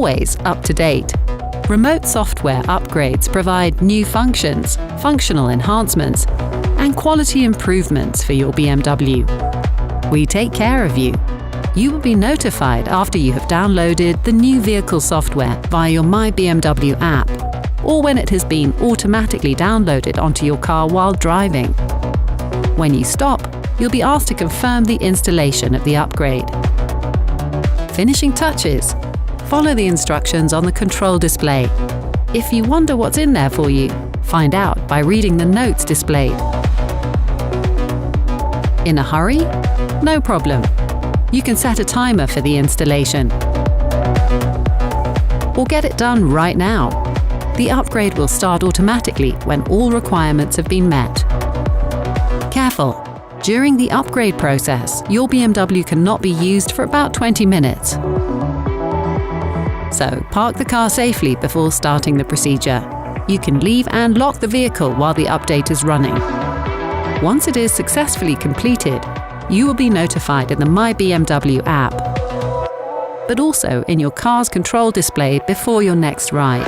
always up to date. Remote software upgrades provide new functions, functional enhancements, and quality improvements for your BMW. We take care of you. You will be notified after you have downloaded the new vehicle software via your My BMW app, or when it has been automatically downloaded onto your car while driving. When you stop, you'll be asked to confirm the installation of the upgrade. Finishing touches. Follow the instructions on the control display. If you wonder what's in there for you, find out by reading the notes displayed. In a hurry? No problem. You can set a timer for the installation. Or get it done right now. The upgrade will start automatically when all requirements have been met. Careful! During the upgrade process, your BMW cannot be used for about 20 minutes. So, park the car safely before starting the procedure. You can leave and lock the vehicle while the update is running. Once it is successfully completed, you will be notified in the My BMW app, but also in your car's control display before your next ride.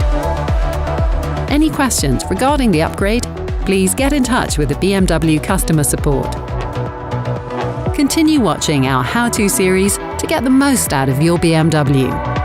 Any questions regarding the upgrade? Please get in touch with the BMW customer support. Continue watching our how-to series to get the most out of your BMW.